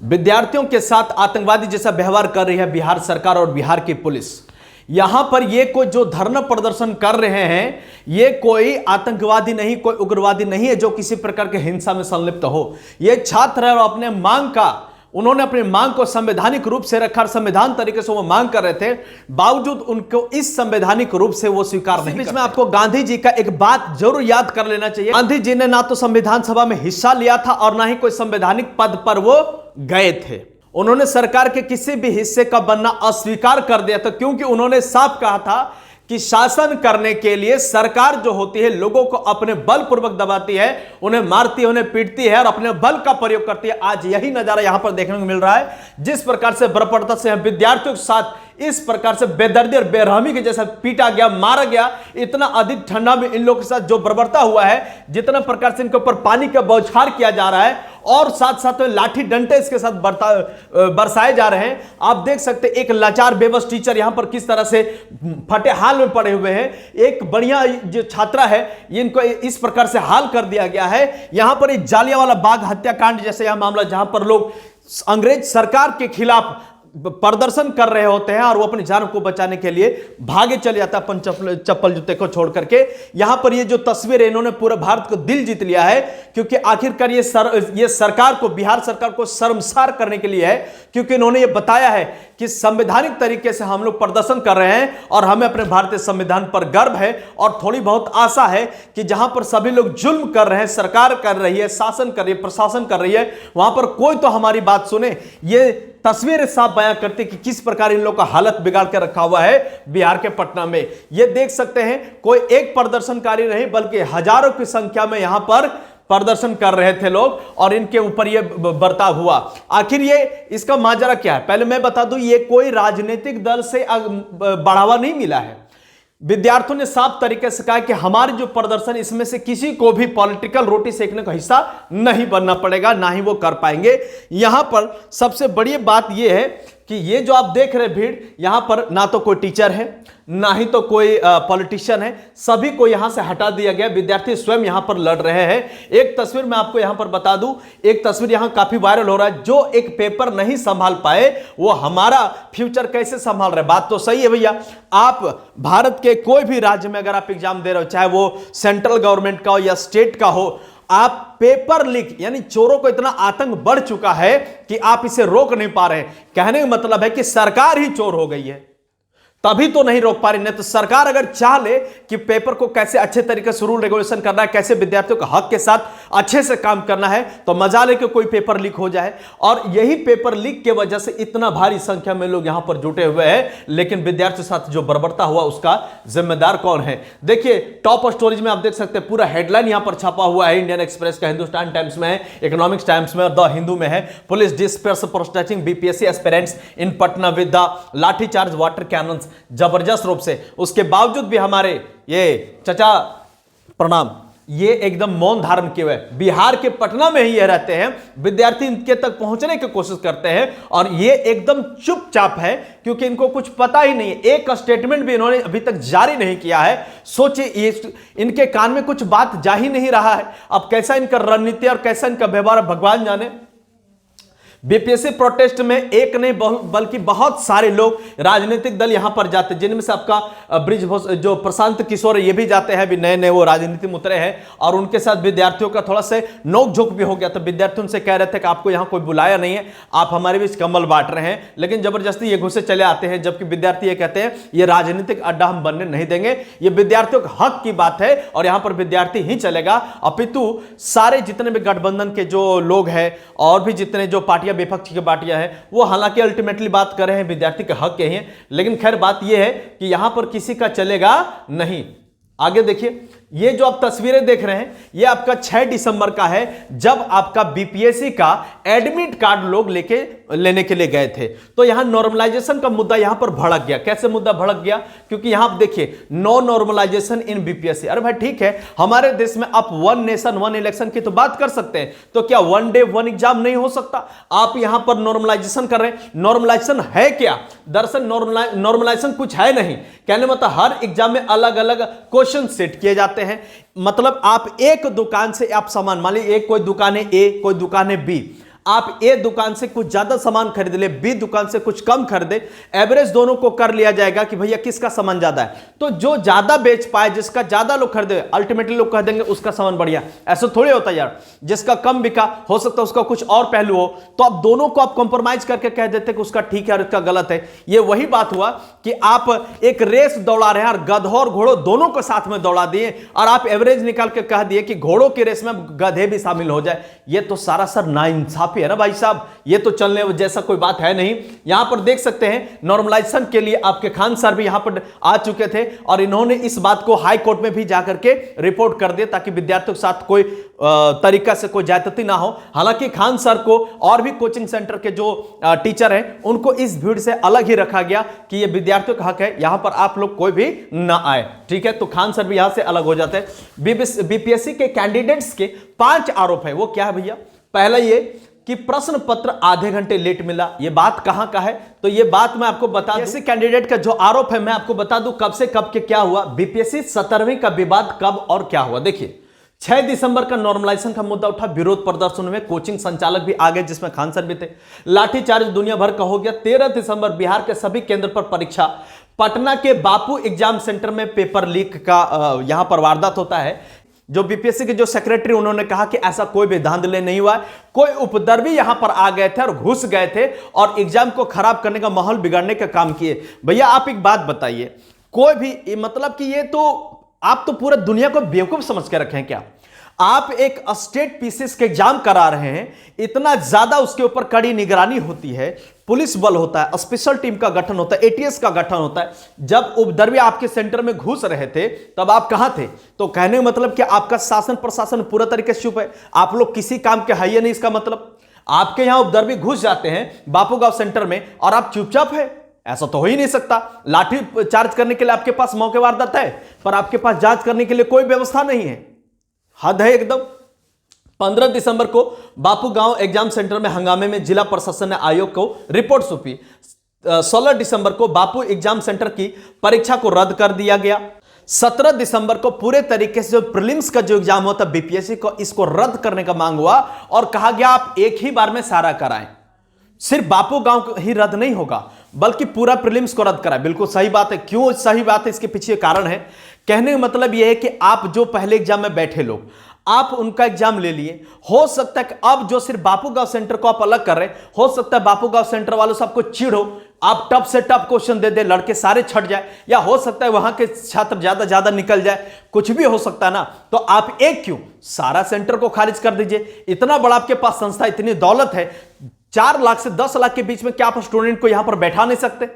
विद्यार्थियों के साथ आतंकवादी जैसा व्यवहार कर रही है बिहार सरकार और बिहार की पुलिस। यहां पर ये कोई जो धरना प्रदर्शन कर रहे हैं, ये कोई आतंकवादी नहीं, कोई उग्रवादी नहीं है जो किसी प्रकार के हिंसा में संलिप्त हो। ये छात्र है और उन्होंने अपनी मांग को संवैधानिक रूप से रखा, संविधान तरीके से वो मांग कर रहे थे, बावजूद उनको इस संवैधानिक रूप से वो स्वीकार नहीं। इसमें आपको गांधी जी का एक बात जरूर याद कर लेना चाहिए। गांधी जी ने ना तो संविधान सभा में हिस्सा लिया था और ना ही कोई संवैधानिक पद पर वो गए थे। उन्होंने सरकार के किसी भी हिस्से का बनना अस्वीकार कर दिया था, क्योंकि उन्होंने साफ कहा था कि शासन करने के लिए सरकार जो होती है लोगों को अपने बलपूर्वक दबाती है, उन्हें मारती है, उन्हें पीटती है और अपने बल का प्रयोग करती है। आज यही नजारा यहां पर देखने को मिल रहा है। जिस प्रकार से बर्बरता से विद्यार्थियों के साथ इस प्रकार से बेदर्दी और बेरहमी के जैसा पीटा गया, मारा गया, इतना अधिक ठंडा में इन लोगों के साथ जो बर्बरता हुआ है, जितना प्रकार से इनके ऊपर पानी का बौछार किया जा रहा है और साथ साथ में लाठी डंडे इसके साथ बरसाए जा रहे हैं। आप देख सकते एक लाचार बेबस टीचर यहां पर किस तरह से फटे हाल में पड़े हुए हैं। एक बढ़िया जो छात्रा है इनको इस प्रकार से हाल कर दिया गया है। यहां पर एक जालियांवाला बाग हत्याकांड जैसे यह मामला, जहां पर लोग अंग्रेज सरकार के खिलाफ प्रदर्शन कर रहे होते हैं और वो अपनी जान को बचाने के लिए भागे चले जाता है चप्पल जूते को छोड़ करके। यहां पर ये जो तस्वीर है, इन्होंने पूरे भारत को दिल जीत लिया है, क्योंकि आखिरकार ये सरकार को, बिहार सरकार को शर्मसार करने के लिए है, क्योंकि इन्होंने ये बताया है कि संवैधानिक तरीके से हम लोग प्रदर्शन कर रहे हैं और हमें अपने भारतीय संविधान पर गर्व है और थोड़ी बहुत आशा है कि जहां पर सभी लोग जुल्म कर रहे हैं, सरकार कर रही है, शासन कर रही है, प्रशासन कर रही है, वहां पर कोई तो हमारी बात सुने। ये तस्वीर साफ बयां करती कि किस प्रकार इन लोगों का हालत बिगाड़ के रखा हुआ है बिहार के पटना में। ये देख सकते हैं, कोई एक प्रदर्शनकारी नहीं बल्कि हजारों की संख्या में यहां पर प्रदर्शन कर रहे थे लोग और इनके ऊपर यह बर्ताव हुआ। आखिर ये इसका माजरा क्या है, पहले मैं बता दूं, ये कोई राजनीतिक दल से बढ़ावा नहीं मिला है। विद्यार्थियों ने साफ तरीके से कहा कि हमारे जो प्रदर्शन, इसमें से किसी को भी पॉलिटिकल रोटी सेकने का हिस्सा नहीं बनना पड़ेगा, ना ही वो कर पाएंगे। यहां पर सबसे बड़ी बात यह है कि ये जो आप देख रहे भीड़, यहां पर ना तो कोई टीचर है, ना ही तो कोई पॉलिटिशियन है, सभी को यहां से हटा दिया गया। विद्यार्थी स्वयं यहां पर लड़ रहे हैं। एक तस्वीर मैं आपको यहां पर बता दूं, एक तस्वीर यहां काफी वायरल हो रहा है। जो एक पेपर नहीं संभाल पाए वो हमारा फ्यूचर कैसे संभाल रहे। बात तो सही है भैया, आप भारत के कोई भी राज्य में अगर आप एग्जाम दे रहे हो, चाहे वो सेंट्रल गवर्नमेंट का हो या स्टेट का हो, आप पेपर लीक यानी चोरों को इतना आतंक बढ़ चुका है कि आप इसे रोक नहीं पा रहे। कहने का मतलब है कि सरकार ही चोर हो गई है, तभी तो नहीं रोक पा रही। नहीं तो सरकार अगर चाह ले कि पेपर को कैसे अच्छे तरीके से रूल रेगुलेशन करना है, कैसे विद्यार्थियों का हक के साथ अच्छे से काम करना है, तो मजा ले कि कोई पेपर लीक हो जाए। और यही पेपर लीक के वजह से इतना भारी संख्या में लोग यहां पर जुटे हुए हैं। लेकिन विद्यार्थियों के साथ जो बर्बरता हुआ उसका जिम्मेदार कौन है? देखिए टॉप स्टोरीज में आप देख सकते हैं, पूरा हेडलाइन यहां पर छपा हुआ है। इंडियन एक्सप्रेस का, हिंदुस्तान टाइम्स में है, इकोनॉमिक्स टाइम्स में और द हिंदू में है। Police disperse protesting BPSC aspirants in Patna with the lathicharge water cannons, जबरदस्त रूप से। उसके बावजूद भी हमारे ये चचा, प्रणाम, ये एकदम मौन धारण किए हुए बिहार के पटना में ही ये रहते हैं। विद्यार्थी इनके तक पहुंचने की कोशिश करते हैं और ये एकदम चुपचाप है, क्योंकि इनको कुछ पता ही नहीं है। एक स्टेटमेंट भी इन्होंने अभी तक जारी नहीं किया है। सोचिए, इनके कान में कुछ बात जा ही नहीं रहा है। अब कैसा इनका रणनीति और कैसा इनका व्यवहार भगवान जाने। बीपीएससी प्रोटेस्ट में एक नहीं बल्कि बहुत सारे लोग राजनीतिक दल यहां पर जाते हैं, जिनमें से आपका ब्रिजभूषण जो प्रशांत किशोर ये भी जाते हैं, अभी नए नए वो राजनीति में उतरे हैं और उनके साथ विद्यार्थियों का थोड़ा सा नोक-झोंक भी हो गया। तो विद्यार्थी उनसे कह रहे थे कि आपको यहां कोई बुलाया नहीं है, आप हमारे बीच कम्बल बांट रहे हैं, लेकिन जबरदस्ती ये घुसे चले आते हैं। जबकि विद्यार्थी ये कहते हैं ये राजनीतिक अड्डा हम बनने नहीं देंगे, ये विद्यार्थियों का हक की बात है और यहां पर विद्यार्थी ही चलेगा। अपितु सारे जितने भी गठबंधन के जो लोग हैं और भी जितने जो पार्टियां विपक्ष की पार्टियां हैं, वो हालांकि अल्टीमेटली बात कर रहे हैं विद्यार्थी के हक के ही हैं। लेकिन खैर बात यह है कि यहां पर किसी का चलेगा नहीं। आगे देखिए, ये जो आप तस्वीरें देख रहे हैं, ये आपका 6 दिसंबर का है, जब आपका बीपीएससी का एडमिट कार्ड लोग लेने के लिए गए थे। तो यहां नॉर्मलाइजेशन का मुद्दा यहां पर भड़क गया। कैसे मुद्दा भड़क गया? क्योंकि यहां आप देखिए, नो नॉर्मलाइजेशन इन बीपीएससी। अरे भाई ठीक है, हमारे देश में आप वन नेशन वन इलेक्शन की तो बात कर सकते हैं, तो क्या वन डे वन एग्जाम नहीं हो सकता? आप यहां पर नॉर्मलाइजेशन कर रहे हैं। नॉर्मलाइजेशन है क्या? दरअसल नॉर्मलाइजेशन कुछ है नहीं। कहने मतलब हर एग्जाम में अलग अलग क्वेश्चन सेट किए जाते हैं। मतलब आप एक दुकान से आप सामान, मान लीजिए एक कोई दुकान है ए, कोई दुकान है बी, आप ए दुकान से कुछ ज्यादा सामान खरीद ले, बी दुकान से कुछ कम खरीदे, एवरेज दोनों को कर लिया जाएगा कि भैया किसका सामान ज्यादा है। तो जो ज्यादा बेच पाए, जिसका ज्यादा लोग खरीदे, अल्टीमेटली लोग कह देंगे उसका सामान बढ़िया। ऐसा थोड़ी होता यार, जिसका कम बिका हो सकता है उसका कुछ और पहलू हो, तो आप दोनों को आप कॉम्प्रोमाइज करके कह देते कि उसका ठीक है और इसका गलत है। ये वही बात हुआ कि आप एक रेस दौड़ा रहे हैं और गधों और घोड़ों दोनों को साथ में दौड़ा दिए और आप एवरेज निकाल के कह दिए कि घोड़ों की रेस में गधे भी शामिल हो जाए। ये तो सारा सर नाइंसाफी है ना भाई साहब, ये तो चलने जैसा कोई बात है नहीं। यहां पर देख सकते हैं नॉर्मलाइजेशन के लिए आपके खान सर भी यहां पर आ चुके थे और इन्होंने इस बात को हाई कोर्ट में भी जाकर के रिपोर्ट कर दिया ताकि विद्यार्थियों के साथ कोई तरीका से कोई ज्यादती ना हो। हालांकि खान सर को और भी कोचिंग सेंटर के जो टीचर हैं उनको इस भीड़ से अलग ही रखा गया कि ये विद्यार्थियों का हक है, यहां पर आप लोग कोई भी ना आए, ठीक है। तो खान सर भी यहां से अलग हो जाते हैं। बीपीएससी के कैंडिडेट्स के 5 आरोप है। वो क्या है भैया? पहला ये कि प्रश्न पत्र आधे घंटे लेट मिला। ये बात कहां का है? तो ये बात मैं आपको बता दूं, बीपीएससी कैंडिडेट का जो आरोप है मैं आपको बता दूं कब से कब के क्या हुआ। बीपीएससी 17वीं का विवाद कब और क्या हुआ, देखिए 6 दिसंबर का नॉर्मलाइजेशन का मुद्दा उठा, विरोध प्रदर्शन में कोचिंग संचालक भी आ गए जिसमें खान सर भी थे, लाठीचार्ज दुनिया भर का हो गया। 13 दिसंबर बिहार के सभी केंद्र पर परीक्षा, पटना के बापू एग्जाम सेंटर में पेपर लीक का यहां पर वारदात होता है। जो बीपीएससी के जो सेक्रेटरी उन्होंने कहा कि ऐसा कोई भी धांधली नहीं हुआ, कोई उपद्रवी यहां पर आ गए थे और घुस गए थे और एग्जाम को खराब करने का माहौल बिगाड़ने का काम किए। भैया आप एक बात बताइए, कोई भी मतलब कि ये तो आप तो पूरा दुनिया को बेवकूफ समझ के रखे हैं क्या? आप एक स्टेट पीसीएस के एग्जाम करा रहे हैं, इतना ज्यादा उसके ऊपर कड़ी निगरानी होती है, पुलिस बल होता है, स्पेशल टीम का गठन होता है, एटीएस का गठन होता है। जब उपद्रवी आपके सेंटर में घुस रहे थे तब आप कहां थे? तो कहने का मतलब कि आपका शासन प्रशासन पूरा तरीके से चुप है, आप लोग किसी काम के है नहीं। इसका मतलब आपके यहां उपद्रवी घुस जाते हैं बापू गांव सेंटर में और आप चुपचाप है, ऐसा तो हो ही नहीं सकता। लाठी चार्ज करने के लिए आपके पास मौके वारदात है पर आपके पास जांच करने के लिए कोई व्यवस्था नहीं है, हद है एकदम। 15 दिसंबर को बापू गांव एग्जाम सेंटर में हंगामे में जिला प्रशासन ने आयोग को रिपोर्ट सौंपी। 16 दिसंबर को बापू एग्जाम सेंटर की परीक्षा को रद्द कर दिया गया। 17 दिसंबर को पूरे तरीके से जो प्रीलिम्स का जो एग्जाम होता बीपीएससी को, इसको रद्द करने का मांग हुआ और कहा गया आप एक ही बार में सारा कराएं। सिर्फ बापू गांव ही रद्द नहीं होगा बल्कि पूरा प्रीलिम्स को रद्द कराएं। बिल्कुल सही बात है। क्यों सही बात है? इसके पीछे कारण है। कहने का मतलब यह है कि आप जो पहले एग्जाम में बैठे लोग, आप उनका एग्जाम ले लिए, हो सकता है कि अब जो सिर्फ बापू गांव सेंटर को आप अलग कर रहे, हो सकता है बापू गांव सेंटर वालों से आपको चिढ़ हो, आप टफ से टफ क्वेश्चन दे दे, लड़के सारे छट जाए, या हो सकता है वहां के छात्र ज्यादा निकल जाए, कुछ भी हो सकता है ना। तो आप एक क्यों सारा सेंटर को खारिज कर दीजिए। इतना बड़ा आपके पास संस्था, इतनी दौलत है, 4 लाख से 10 लाख के बीच में क्या आप स्टूडेंट को यहां पर बैठा नहीं सकते?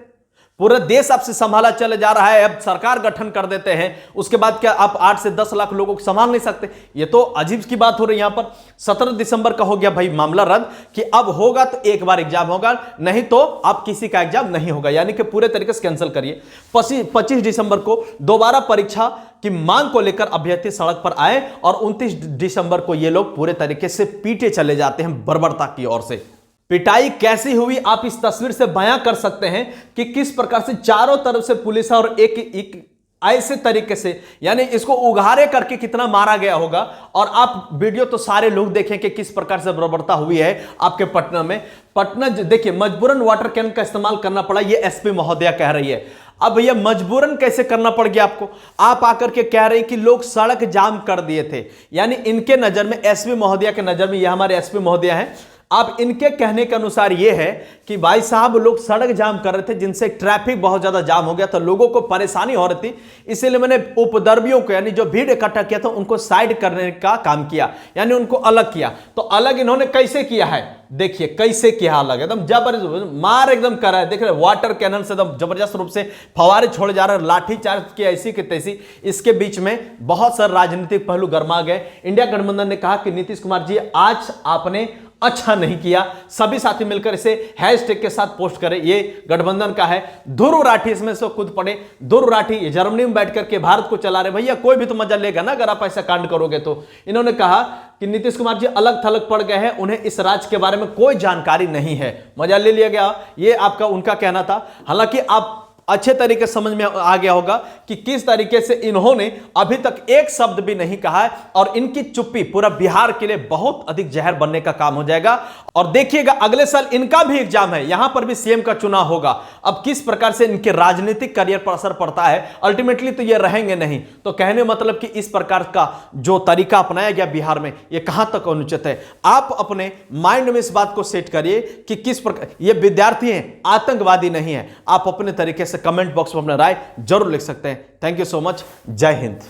पूरा देश आपसे संभाला चले जा रहा है, अब सरकार गठन कर देते हैं, उसके बाद क्या आप 8 से 10 लाख लोगों को संभाल नहीं सकते? ये तो अजीब की बात हो रही है यहां पर। 17 दिसंबर का हो गया भाई मामला रद्द कि अब होगा तो एक बार एग्जाम होगा, नहीं तो अब किसी का एग्जाम नहीं होगा, यानी कि पूरे तरीके से कैंसिल करिए। 25 दिसंबर को दोबारा परीक्षा की मांग को लेकर अभ्यर्थी सड़क पर आए और 29 दिसंबर को ये लोग पूरे तरीके से पीटे चले जाते हैं बर्बरता की ओर से। पिटाई कैसी हुई आप इस तस्वीर से बयां कर सकते हैं कि किस प्रकार से चारों तरफ से पुलिस और एक ऐसे तरीके से, यानी इसको उघारे करके कितना मारा गया होगा। और आप वीडियो तो सारे लोग देखें कि किस प्रकार से बर्बरता हुई है आपके पटना में। पटना देखिए, मजबूरन वाटर कैन का इस्तेमाल करना पड़ा, ये एसपी महोदया कह रही है। अब भैया मजबूरन कैसे करना पड़ गया आपको? आप आकर के कह रहे हैं कि लोग सड़क जाम कर दिए थे, यानी इनके नजर में, एसपी महोदया के नजर में, ये हमारे एसपी महोदया हैं, अब इनके कहने के अनुसार यह है कि भाई साहब लोग सड़क जाम कर रहे थे जिनसे ट्रैफिक बहुत ज्यादा जाम हो गया था, लोगों को परेशानी हो रही थी, इसलिए मैंने उपद्रवियों को, यानी जो भीड़ इकट्ठा किया था उनको साइड करने का काम किया, यानी उनको अलग किया। तो अलग इन्होंने कैसे किया है, देखिए कैसे किया अलग, एकदम जबरदस्त मार एकदम कर रहा है। देख रहे वाटर कैनन से एकदम जबरदस्त रूप से फवारे छोड़े जा रहे हैं, लाठी चार्ज की ऐसी की तैसी। इसके बीच में बहुत सारे राजनीतिक पहलू गर्मा गए। इंडिया गठबंधन ने कहा कि नीतीश कुमार जी आज आपने अच्छा नहीं किया, सभी साथी मिलकर इसे हैशटैग के साथ पोस्ट करें, ये गठबंधन का है। ध्रुव राठी इसमें से खुद पढ़े, ध्रुव राठी जर्मनी में बैठ करके भारत को चला रहे, भैया कोई भी तो मजा लेगा ना अगर आप ऐसा कांड करोगे तो। इन्होंने कहा कि नीतीश कुमार जी अलग थलग पड़ गए हैं, उन्हें इस राज्य के बारे में कोई जानकारी नहीं है, मजा ले लिया गया, ये आपका उनका कहना था। हालांकि आप अच्छे तरीके से समझ में आ गया होगा कि किस तरीके से इन्होंने अभी तक एक शब्द भी नहीं कहा है और इनकी चुप्पी पूरा बिहार के लिए बहुत अधिक जहर बनने का काम हो जाएगा। और देखिएगा अगले साल इनका भी एग्जाम है, यहां पर भी सीएम का चुनाव होगा। अब किस प्रकार से इनके राजनीतिक करियर पर असर पड़ता है, अल्टीमेटली तो ये रहेंगे नहीं। तो कहने मतलब कि इस प्रकार का जो तरीका अपनाया गया बिहार में, ये कहां तक अनुचित है। आप अपने माइंड में इस बात को सेट करिए कि किस प्रकार ये विद्यार्थी हैं, आतंकवादी नहीं है। आप अपने तरीके से कमेंट बॉक्स में अपना राय जरूर लिख सकते हैं। Thank you so much. जय हिंद।